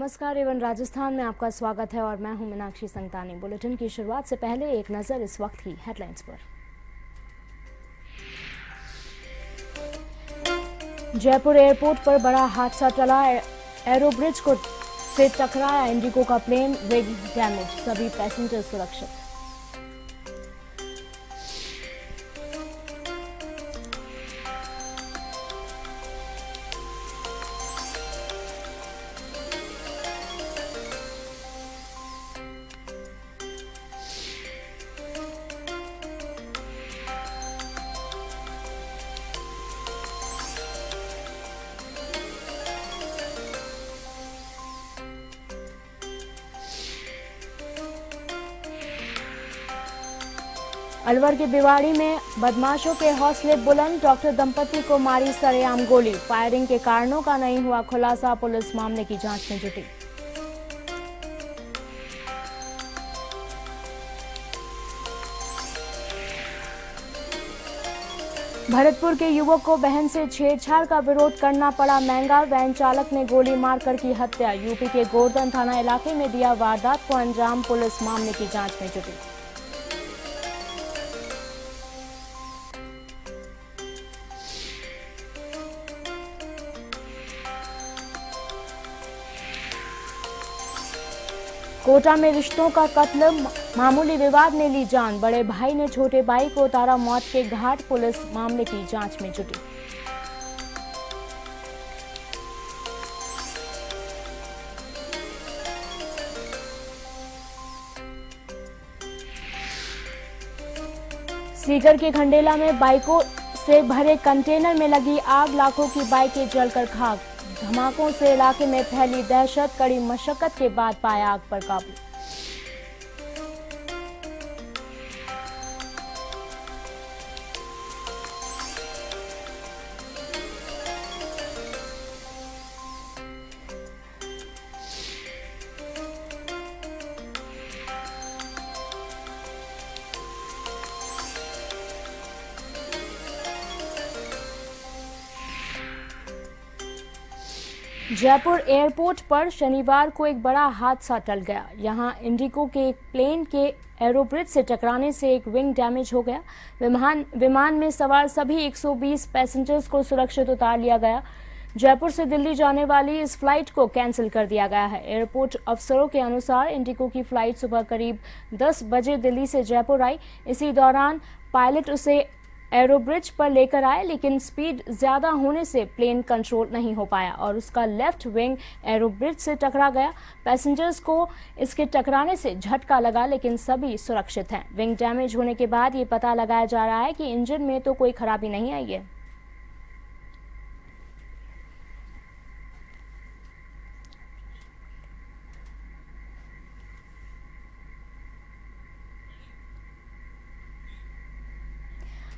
नमस्कार। एवं राजस्थान में आपका स्वागत है और मैं हूं मीनाक्षी संतानी। बुलेटिन की शुरुआत से पहले एक नजर इस वक्त की हेडलाइंस पर। जयपुर एयरपोर्ट पर बड़ा हादसा टला। एरोब्रिज को से टकराया इंडिगो का प्लेन, विंग डैमेज, सभी पैसेंजर सुरक्षित। अलवर के बिवाड़ी में बदमाशों के हौसले बुलंद। डॉक्टर दंपति को मारी सरेआम गोली। फायरिंग के कारणों का नहीं हुआ खुलासा। पुलिस मामले की जांच में जुटी। भरतपुर के युवक को बहन से छेड़छाड़ का विरोध करना पड़ा महंगा। वैन चालक ने गोली मारकर की हत्या। यूपी के गोवर्धन थाना इलाके में दिया वारदात को अंजाम। पुलिस मामले की जांच में जुटी। कोटा में रिश्तों का कत्ल, मामूली विवाद ने ली जान। बड़े भाई ने छोटे भाई को उतारा मौत के घाट। पुलिस मामले की जांच में जुटी। सीकर के खंडेला में बाइकों से भरे कंटेनर में लगी आग। लाखों की बाइकें जलकर खाक। धमाकों से इलाके में फैली दहशत। कड़ी मशक्कत के बाद पाया आग पर काबू। जयपुर एयरपोर्ट पर शनिवार को एक बड़ा हादसा टल गया। यहां इंडिगो के एक प्लेन के एरोब्रिज से टकराने से एक विंग डैमेज हो गया। विमान में सवार सभी 120 पैसेंजर्स को सुरक्षित उतार लिया गया। जयपुर से दिल्ली जाने वाली इस फ्लाइट को कैंसिल कर दिया गया है। एयरपोर्ट अफसरों के अनुसार इंडिगो की फ्लाइट सुबह करीब 10 बजे दिल्ली से जयपुर आई। इसी दौरान पायलट उसे एरोब्रिज पर लेकर आए, लेकिन स्पीड ज्यादा होने से प्लेन कंट्रोल नहीं हो पाया और उसका लेफ्ट विंग एरोब्रिज से टकरा गया। पैसेंजर्स को इसके टकराने से झटका लगा, लेकिन सभी सुरक्षित हैं। विंग डैमेज होने के बाद ये पता लगाया जा रहा है कि इंजन में तो कोई खराबी नहीं आई है।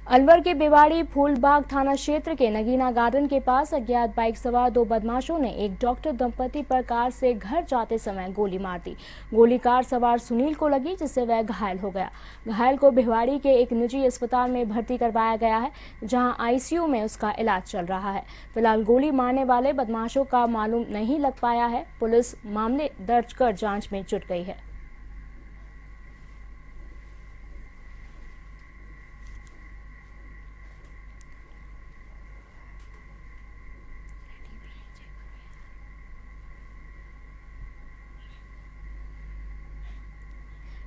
अलवर के बिवाड़ी फूलबाग थाना क्षेत्र के नगीना गार्डन के पास अज्ञात बाइक सवार दो बदमाशों ने एक डॉक्टर दंपति पर कार से घर जाते समय गोली मार दी। गोली कार सवार सुनील को लगी, जिससे वह घायल हो गया। घायल को भिवाड़ी के एक निजी अस्पताल में भर्ती करवाया गया है, जहां आईसीयू में उसका इलाज चल रहा है। फिलहाल गोली मारने वाले बदमाशों का मालूम नहीं लग पाया है। पुलिस मामले दर्ज कर जाँच में जुट गई है।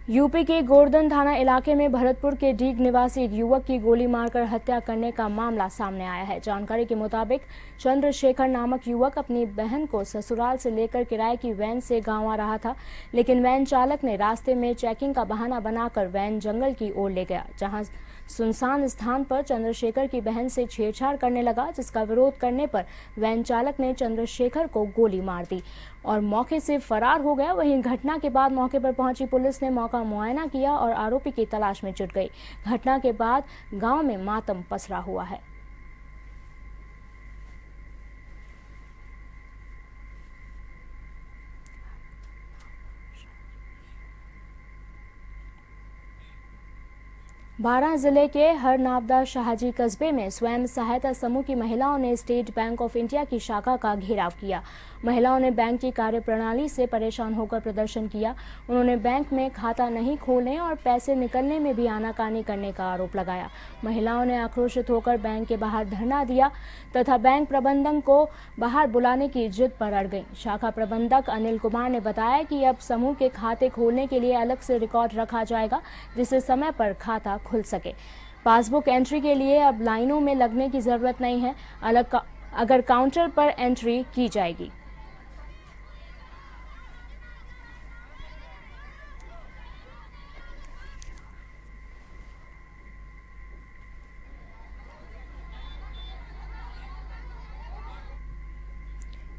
यूपी के गोवर्धन थाना इलाके में भरतपुर के डीग निवासी एक युवक की गोली मारकर हत्या करने का मामला सामने आया है। जानकारी के मुताबिक चंद्रशेखर नामक युवक अपनी बहन को ससुराल से लेकर किराए की वैन से गांव आ रहा था, लेकिन वैन चालक ने रास्ते में चेकिंग का बहाना बनाकर वैन जंगल की ओर ले गया, जहां सुनसान स्थान पर चंद्रशेखर की बहन से छेड़छाड़ करने लगा, जिसका विरोध करने पर वैन चालक ने चंद्रशेखर को गोली मार दी और मौके से फरार हो गया। वहीं घटना के बाद मौके पर पहुंची पुलिस ने मौका मुआयना किया और आरोपी की तलाश में जुट गई। घटना के बाद गांव में मातम पसरा हुआ है। बारां जिले के हरनावदा शाहजी कस्बे में स्वयं सहायता समूह की महिलाओं ने स्टेट बैंक ऑफ इंडिया की शाखा का घेराव किया। महिलाओं ने बैंक की कार्यप्रणाली से परेशान होकर प्रदर्शन किया। उन्होंने बैंक में खाता नहीं खोलने और पैसे निकलने में भी आनाकानी करने का आरोप लगाया। महिलाओं ने आक्रोशित होकर बैंक के बाहर धरना दिया तथा बैंक प्रबंधक को बाहर बुलाने की जिद पर अड़ गईं। शाखा प्रबंधक अनिल कुमार ने बताया कि अब समूह के खाते खोलने के लिए अलग से रिकॉर्ड रखा जाएगा, जिससे समय पर खाता खुल सके। पासबुक एंट्री के लिए अब लाइनों में लगने की जरूरत नहीं है, अगर काउंटर पर एंट्री की जाएगी।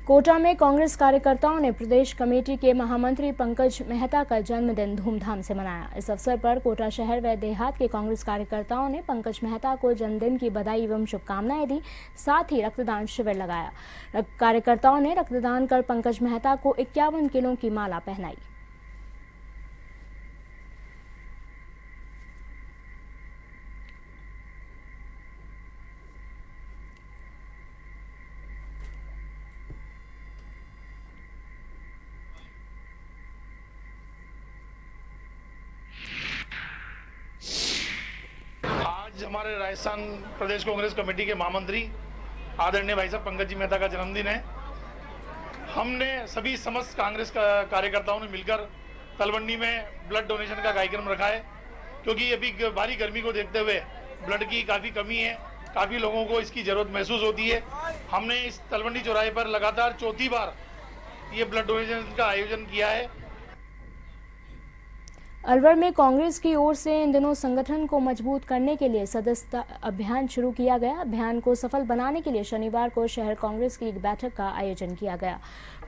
कोटा में कांग्रेस कार्यकर्ताओं ने प्रदेश कमेटी के महामंत्री पंकज मेहता का जन्मदिन धूमधाम से मनाया। इस अवसर पर कोटा शहर व देहात के कांग्रेस कार्यकर्ताओं ने पंकज मेहता को जन्मदिन की बधाई एवं शुभकामनाएं दी, साथ ही रक्तदान शिविर लगाया। कार्यकर्ताओं ने रक्तदान कर पंकज मेहता को 51 किलो की माला पहनाई। हमारे राजस्थान प्रदेश कांग्रेस कमेटी के महामंत्री आदरणीय भाई साहब पंकज जी मेहता का जन्मदिन है। हमने सभी समस्त कांग्रेस कार्यकर्ताओं ने मिलकर तलवंडी में ब्लड डोनेशन का कार्यक्रम रखा है, क्योंकि अभी भारी गर्मी को देखते हुए ब्लड की काफ़ी कमी है, काफ़ी लोगों को इसकी ज़रूरत महसूस होती है। हमने इस तलवंडी चौराहे पर लगातार चौथी बार ये ब्लड डोनेशन का आयोजन किया है। अलवर में कांग्रेस की ओर से इन दिनों संगठन को मजबूत करने के लिए सदस्यता अभियान शुरू किया गया। अभियान को सफल बनाने के लिए शनिवार को शहर कांग्रेस की एक बैठक का आयोजन किया गया।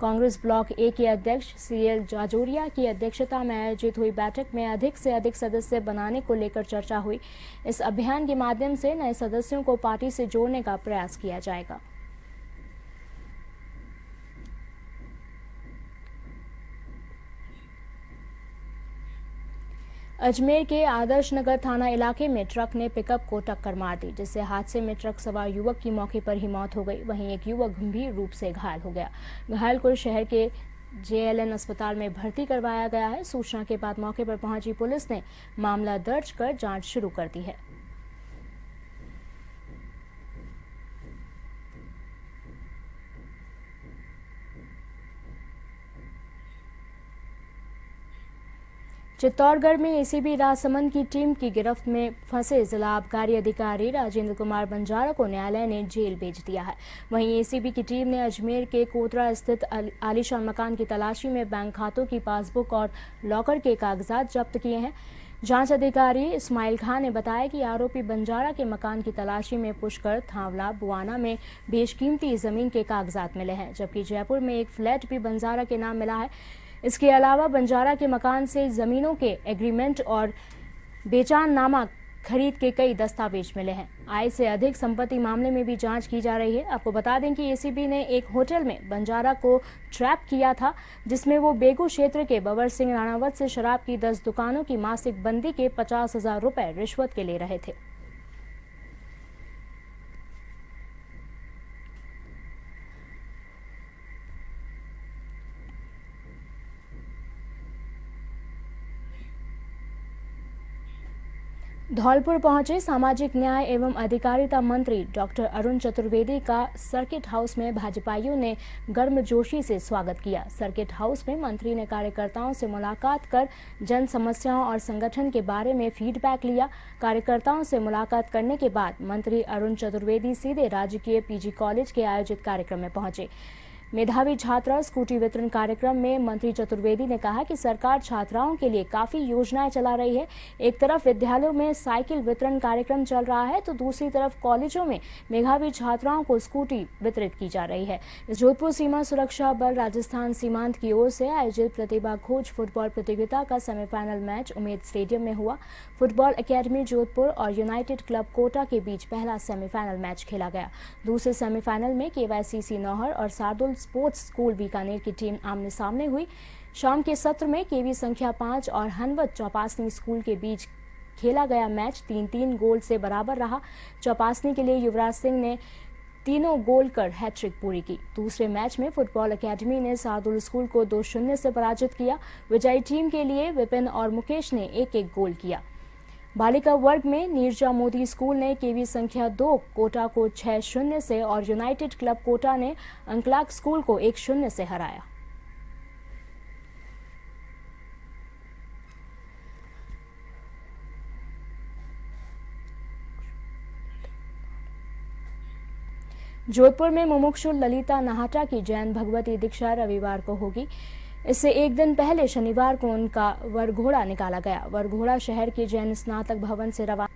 कांग्रेस ब्लॉक ए के अध्यक्ष सीएल जाजोरिया की अध्यक्षता में आयोजित हुई बैठक में अधिक से अधिक सदस्य बनाने को लेकर चर्चा हुई। इस अभियान के माध्यम से नए सदस्यों को पार्टी से जोड़ने का प्रयास किया जाएगा। अजमेर के आदर्श नगर थाना इलाके में ट्रक ने पिकअप को टक्कर मार दी, जिससे हादसे में ट्रक सवार युवक की मौके पर ही मौत हो गई। वहीं एक युवक गंभीर रूप से घायल हो गया। घायल को शहर के जेएलएन अस्पताल में भर्ती करवाया गया है। सूचना के बाद मौके पर पहुंची पुलिस ने मामला दर्ज कर जांच शुरू कर दी है। चित्तौड़गढ़ में एसीबी राजसमंद की टीम की गिरफ्त में फंसे जिला आबकारी अधिकारी राजेंद्र कुमार बंजारा को न्यायालय ने जेल भेज दिया है। वहीं एसीबी की टीम ने अजमेर के कोतरा स्थित आलीशान मकान की तलाशी में बैंक खातों की पासबुक और लॉकर के कागजात जब्त किए हैं। जांच अधिकारी इस्माइल खान ने बताया कि आरोपी बंजारा के मकान की तलाशी में पुष्कर, थावला, बुआना में बेशकीमती जमीन के कागजात मिले हैं, जबकि जयपुर में एक फ्लैट भी बंजारा के नाम मिला है। इसके अलावा बंजारा के मकान से जमीनों के एग्रीमेंट और बेचाननामा खरीद के कई दस्तावेज मिले हैं। आय से अधिक संपत्ति मामले में भी जांच की जा रही है। आपको बता दें कि एसीबी ने एक होटल में बंजारा को ट्रैप किया था, जिसमें वो बेगू क्षेत्र के बवर सिंह राणावत से शराब की 10 दुकानों की मासिक बंदी के 50,000 रुपए रिश्वत के ले रहे थे। धौलपुर पहुंचे सामाजिक न्याय एवं अधिकारिता मंत्री डॉक्टर अरुण चतुर्वेदी का सर्किट हाउस में भाजपाइयों ने गर्मजोशी से स्वागत किया। सर्किट हाउस में मंत्री ने कार्यकर्ताओं से मुलाकात कर जन समस्याओं और संगठन के बारे में फीडबैक लिया। कार्यकर्ताओं से मुलाकात करने के बाद मंत्री अरुण चतुर्वेदी सीधे राजकीय पीजी कॉलेज के आयोजित कार्यक्रम में पहुंचे। मेधावी छात्रा स्कूटी वितरण कार्यक्रम में मंत्री चतुर्वेदी ने कहा कि सरकार छात्राओं के लिए काफी योजनाएं चला रही है। एक तरफ विद्यालयों में साइकिल वितरण कार्यक्रम चल रहा है, तो दूसरी तरफ कॉलेजों में मेधावी छात्राओं को स्कूटी वितरित की जा रही है। जोधपुर सीमा सुरक्षा बल राजस्थान सीमांत की ओर से आयोजित प्रतिभा खोज फुटबॉल प्रतियोगिता का सेमीफाइनल मैच उमेद स्टेडियम में हुआ। फुटबॉल अकेडमी जोधपुर और यूनाइटेड क्लब कोटा के बीच पहला सेमीफाइनल मैच खेला गया। दूसरे सेमीफाइनल में केवाईसीसी नौहर और शार्दुल स्पोर्ट्स स्कूल बीकानेर की टीम आमने सामने हुई। शाम के सत्र में केवी संख्या 5 और हनवत चौपासनी स्कूल के बीच खेला गया मैच 3-3 गोल से बराबर रहा। चौपासनी के लिए युवराज सिंह ने तीनों गोल कर हैट्रिक पूरी की। दूसरे मैच में फुटबॉल एकेडमी ने शार्दुल स्कूल को 2-0 से पराजित किया। विजयी टीम के लिए विपिन और मुकेश ने 1-1 गोल किया। बालिका वर्ग में नीरजा मोदी स्कूल ने केवी संख्या 2 कोटा को 6-0 से और यूनाइटेड क्लब कोटा ने अंकलाग स्कूल को 1-0 से हराया। जोधपुर में मुमुक्षु ललिता नाहटा की जैन भगवती दीक्षा रविवार को होगी। इससे एक दिन पहले शनिवार को उनका वरघोड़ा निकाला गया। वरघोड़ा शहर के जैन स्नातक भवन से रवाना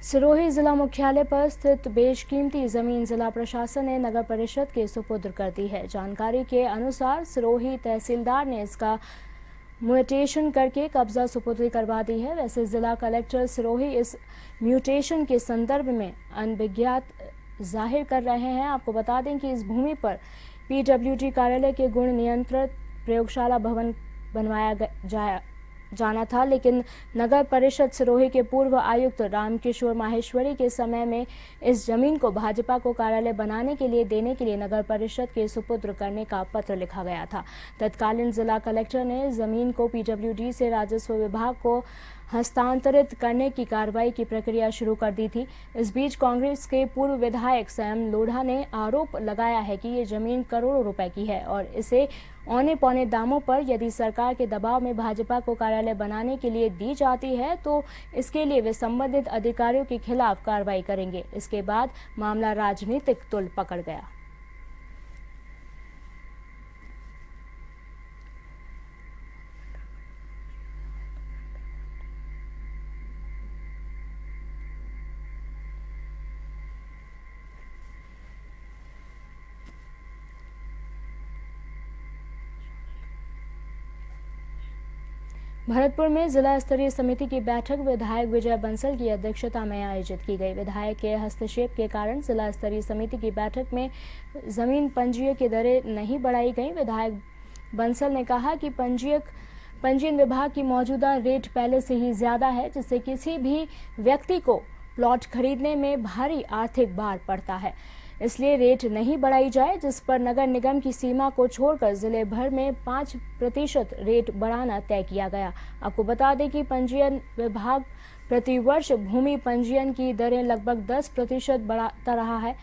सिरोही जिला मुख्यालय पर स्थित बेशकीमती जमीन जिला प्रशासन ने नगर परिषद के सुपुर्द कर दी है। जानकारी के अनुसार सिरोही तहसीलदार ने इसका म्यूटेशन करके कब्जा सुपुर्द करवा दी है। वैसे जिला कलेक्टर सिरोही इस म्यूटेशन के संदर्भ में अनभिज्ञात जाहिर कर रहे हैं। आपको बता दें कि इस भूमि पर PWD कार्यालय के गुण नियंत्रित प्रयोगशाला भवन बनवाया जाना था, लेकिन नगर परिषद सिरोही के पूर्व आयुक्त रामकिशोर माहेश्वरी के समय में इस जमीन को भाजपा को कार्यालय बनाने के लिए देने के लिए नगर परिषद के सुपुर्द करने का पत्र लिखा गया था। तत्कालीन जिला कलेक्टर ने जमीन को PWD से राजस्व विभाग को हस्तांतरित करने की कार्रवाई की प्रक्रिया शुरू कर दी थी। इस बीच कांग्रेस के पूर्व विधायक सैम लोढ़ा ने आरोप लगाया है कि ये जमीन करोड़ों रुपए की है और इसे औने पौने दामों पर यदि सरकार के दबाव में भाजपा को कार्यालय बनाने के लिए दी जाती है तो इसके लिए वे संबंधित अधिकारियों के खिलाफ कार्रवाई करेंगे। इसके बाद मामला राजनीतिक तुल पकड़ गया। भरतपुर में जिला स्तरीय समिति की बैठक विधायक विजय बंसल की अध्यक्षता में आयोजित की गई। विधायक के हस्तक्षेप के कारण जिला स्तरीय समिति की बैठक में जमीन पंजीयन की दरें नहीं बढ़ाई गई। विधायक बंसल ने कहा कि पंजीयन विभाग की मौजूदा रेट पहले से ही ज्यादा है, जिससे किसी भी व्यक्ति को प्लॉट खरीदने में भारी आर्थिक भार पड़ता है। इसलिए रेट नहीं बढ़ाई जाए, जिस पर नगर निगम की सीमा को छोड़कर जिले भर में 5% रेट बढ़ाना तय किया गया। आपको बता दें कि पंजीयन विभाग प्रतिवर्ष भूमि पंजीयन की दरें लगभग 10% बढ़ाता रहा है।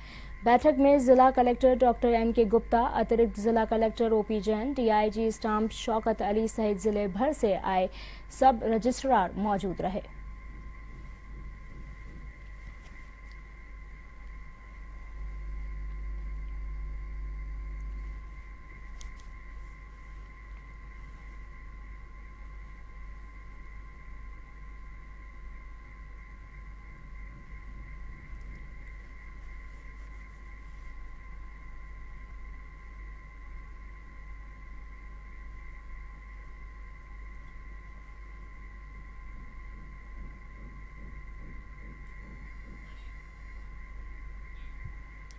बैठक में जिला कलेक्टर डॉक्टर NK गुप्ता, अतिरिक्त जिला collector OP Jain, DIG stamp Shaukat Ali सहित जिले भर से आए सब रजिस्ट्रार मौजूद रहे।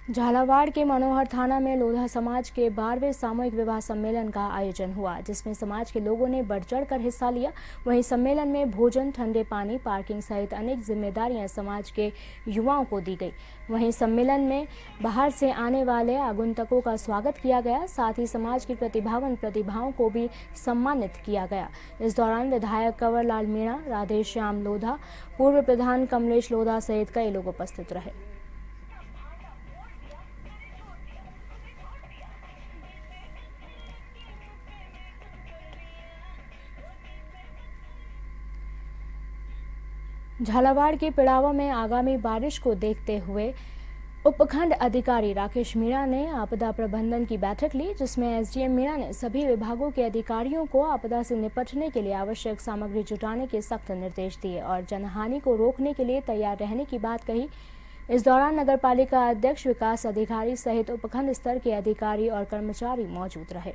झालावाड़ के मनोहर थाना में लोधा समाज के 12वें सामूहिक विवाह सम्मेलन का आयोजन हुआ, जिसमें समाज के लोगों ने बढ़ चढ़कर हिस्सा लिया। वहीं सम्मेलन में भोजन, ठंडे पानी, पार्किंग सहित अनेक जिम्मेदारियां समाज के युवाओं को दी गई। वहीं सम्मेलन में बाहर से आने वाले आगंतुकों का स्वागत किया गया, साथ ही समाज की प्रतिभावान प्रतिभाओं को भी सम्मानित किया गया। इस दौरान विधायक कंवर लाल मीणा, राधेश्याम लोधा, पूर्व प्रधान कमलेश लोधा सहित कई लोग उपस्थित रहे। झालावाड़ के पिड़ावा में आगामी बारिश को देखते हुए उपखंड अधिकारी राकेश मीणा ने आपदा प्रबंधन की बैठक ली, जिसमें एसडीएम मीणा ने सभी विभागों के अधिकारियों को आपदा से निपटने के लिए आवश्यक सामग्री जुटाने के सख्त निर्देश दिए और जनहानि को रोकने के लिए तैयार रहने की बात कही। इस दौरान नगरपालिका अध्यक्ष, विकास अधिकारी सहित उपखंड स्तर के अधिकारी और कर्मचारी मौजूद रहे।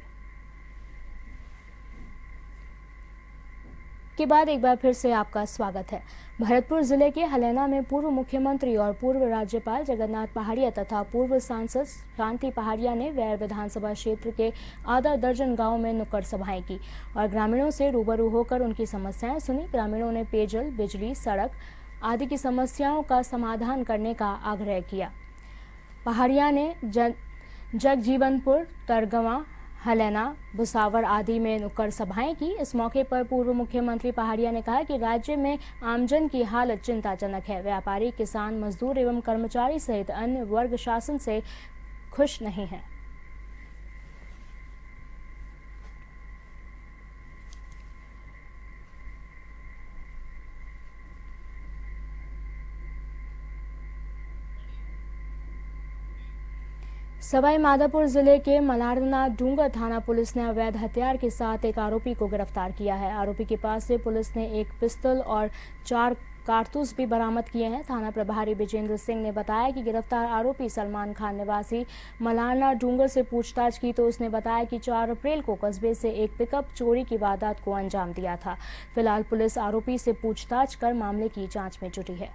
के बाद एक बार फिर से आपका स्वागत है। भरतपुर जिले के हलैना में पूर्व मुख्यमंत्री और पूर्व राज्यपाल जगन्नाथ पहाड़िया तथा पूर्व सांसद शांति पहाड़िया ने वैर विधानसभा क्षेत्र के आधा दर्जन गांव में नुक्कड़ सभाएं की और ग्रामीणों से रूबरू होकर उनकी समस्याएं सुनी। ग्रामीणों ने पेयजल, बिजली, सड़क आदि की समस्याओं का समाधान करने का आग्रह किया। पहाड़िया ने जगजीवनपुर, तरगवा, हलैना, भुसावर आदि में नुक्कड़ सभाएं की। इस मौके पर पूर्व मुख्यमंत्री पहाड़िया ने कहा कि राज्य में आमजन की हालत चिंताजनक है। व्यापारी, किसान, मजदूर एवं कर्मचारी सहित अन्य वर्ग शासन से खुश नहीं हैं। सवाई माधोपुर जिले के मलारना डूंगर थाना पुलिस ने अवैध हथियार के साथ एक आरोपी को गिरफ्तार किया है। आरोपी के पास से पुलिस ने एक पिस्तौल और 4 कारतूस भी बरामद किए हैं। थाना प्रभारी विजेंद्र सिंह ने बताया कि गिरफ्तार आरोपी सलमान खान निवासी मलारना डूंगर से पूछताछ की तो उसने बताया कि 4 अप्रैल को कस्बे से एक पिकअप चोरी की वारदात को अंजाम दिया था। फिलहाल पुलिस आरोपी से पूछताछ कर मामले की जाँच में जुटी है।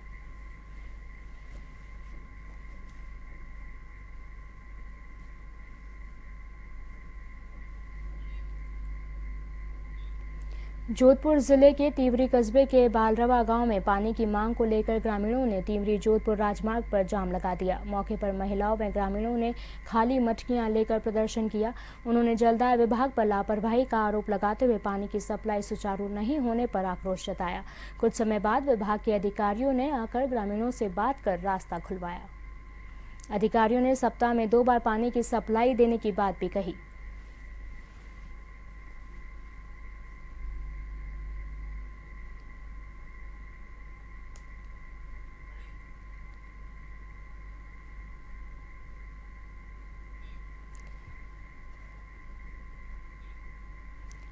जोधपुर जिले के तिवरी कस्बे के बालरवा गांव में पानी की मांग को लेकर ग्रामीणों ने तिवरी जोधपुर राजमार्ग पर जाम लगा दिया। मौके पर महिलाओं व ग्रामीणों ने खाली मटकियां लेकर प्रदर्शन किया। उन्होंने जलदाय विभाग पर लापरवाही का आरोप लगाते हुए पानी की सप्लाई सुचारू नहीं होने पर आक्रोश जताया। कुछ समय बाद विभाग के अधिकारियों ने आकर ग्रामीणों से बात कर रास्ता खुलवाया। अधिकारियों ने सप्ताह में 2 बार पानी की सप्लाई देने की बात भी कही।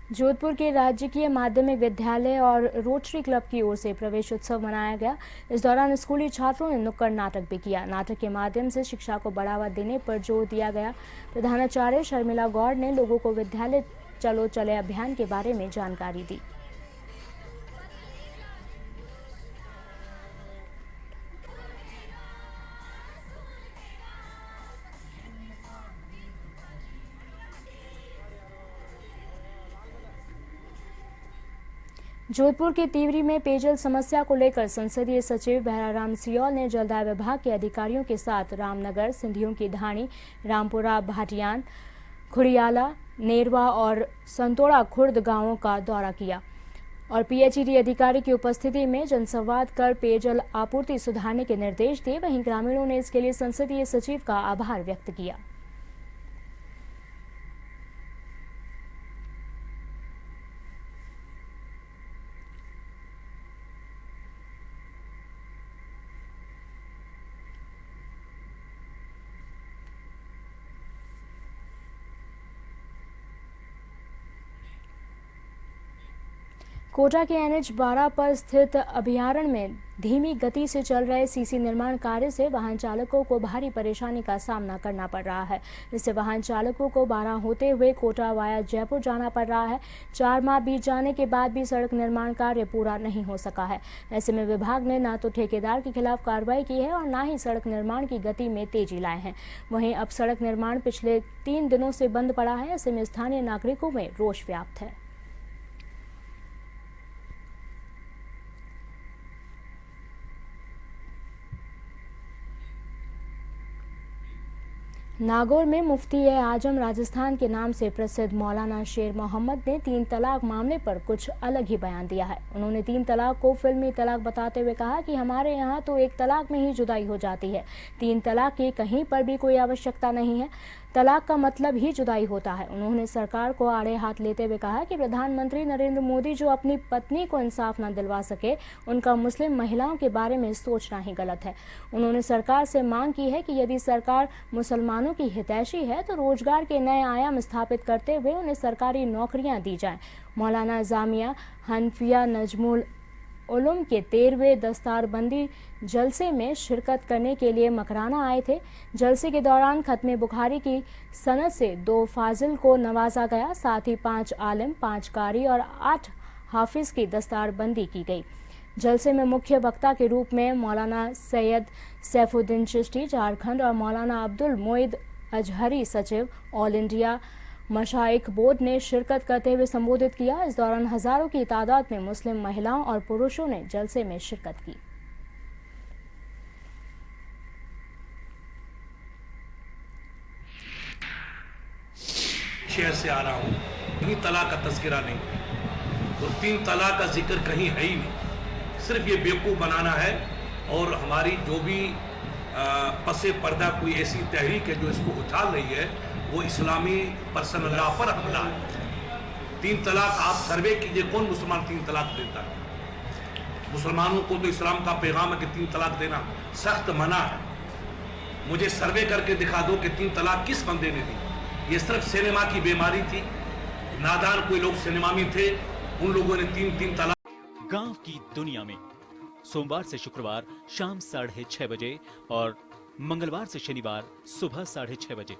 जोधपुर के राजकीय माध्यमिक विद्यालय और रोटरी क्लब की ओर से प्रवेश उत्सव मनाया गया। इस दौरान स्कूली छात्रों ने नुक्कड़ नाटक भी किया। नाटक के माध्यम से शिक्षा को बढ़ावा देने पर जोर दिया गया। प्रधानाचार्य शर्मिला गौड़ ने लोगों को विद्यालय चलो चले अभियान के बारे में जानकारी दी। जोधपुर के तिवरी में पेयजल समस्या को लेकर संसदीय सचिव बहराराम सियोल ने जलदाय विभाग के अधिकारियों के साथ रामनगर, सिंधियों की ढाणी, रामपुरा, भाटियान, खुड़ियाला, नेरवा और संतोड़ा खुर्द गांवों का दौरा किया और पीएचईडी अधिकारी की उपस्थिति में जनसंवाद कर पेयजल आपूर्ति सुधारने के निर्देश दिए। वहीं ग्रामीणों ने इसके लिए संसदीय सचिव का आभार व्यक्त किया। कोटा के NH 12 पर स्थित अभयारण्य में धीमी गति से चल रहे सीसी निर्माण कार्य से वाहन चालकों को भारी परेशानी का सामना करना पड़ रहा है। इससे वाहन चालकों को 12 होते हुए कोटा वाया जयपुर जाना पड़ रहा है। 4 माह बीत जाने के बाद भी सड़क निर्माण कार्य पूरा नहीं हो सका है। ऐसे में विभाग ने न तो ठेकेदार के खिलाफ कार्रवाई की है और न ही सड़क निर्माण की गति में तेजी लाए हैं। वहीं अब सड़क निर्माण पिछले 3 दिनों से बंद पड़ा है। ऐसे में स्थानीय नागरिकों में रोष व्याप्त है। नागौर में मुफ्ती-ए-आजम राजस्थान के नाम से प्रसिद्ध मौलाना शेर मोहम्मद ने 3 तलाक मामले पर कुछ अलग ही बयान दिया है। उन्होंने 3 तलाक को फिल्मी तलाक बताते हुए कहा कि हमारे यहाँ तो 1 तलाक में ही जुदाई हो जाती है। 3 तलाक की कहीं पर भी कोई आवश्यकता नहीं है। तलाक का मतलब ही जुदाई होता है। उन्होंने सरकार को आड़े हाथ लेते हुए कहा कि प्रधानमंत्री नरेंद्र मोदी जो अपनी पत्नी को इंसाफ न दिलवा सके, उनका मुस्लिम महिलाओं के बारे में सोचना ही गलत है। उन्होंने सरकार से मांग की है कि यदि सरकार मुसलमानों की हितैषी है तो रोजगार के नए आयाम स्थापित करते हुए उन्हें सरकारी नौकरियां दी जाएं। मौलाना जामिया हनफिया नजमुल उलूम के 13वें दस्तारबंदी जलसे में शिरकत करने के लिए मकराना आए थे। जलसे के दौरान खत्मे बुखारी की सनद से 2 फाजिल को नवाजा गया। साथ ही 5 आलिम, 5 कारी और 8 हाफिज की दस्तारबंदी की गई। जलसे में मुख्य वक्ता के रूप में मौलाना सैयद सैफुद्दीन चिश्ती झारखंड और मौलाना अब्दुल मोइद अजहरी सचिव ऑल इंडिया मशाइख बोर्ड ने शिरकत करते हुए संबोधित किया। इस दौरान हजारों की तादाद में मुस्लिम महिलाओं और पुरुषों ने जलसे में शिरकत की। शहर से आ रहा हूँ, कहीं तलाक का तस्करा नहीं और 3 तलाक का जिक्र कहीं है ही नहीं। सिर्फ ये बेवकूफ़ बनाना है और हमारी जो भी पसे पर्दा कोई ऐसी तहरीक है जो इसको उछाल रही है वो इस्लामी पर्सनल्लाह पर हमला है। 3 तलाक आप सर्वे कीजिए, कौन मुसलमान 3 तलाक देता है? मुसलमानों को तो इस्लाम का पैगाम है कि 3 तलाक देना सख्त मना है। मुझे सर्वे करके दिखा दो कि 3 तलाक किस बंदे ने दी। ये सिर्फ सिनेमा की बीमारी थी, नादान कोई लोग सिनेमा में थे, उन लोगों ने 3 तलाक। गांव की दुनिया में सोमवार से शुक्रवार शाम 6:30 बजे और मंगलवार से शनिवार सुबह 6:30 बजे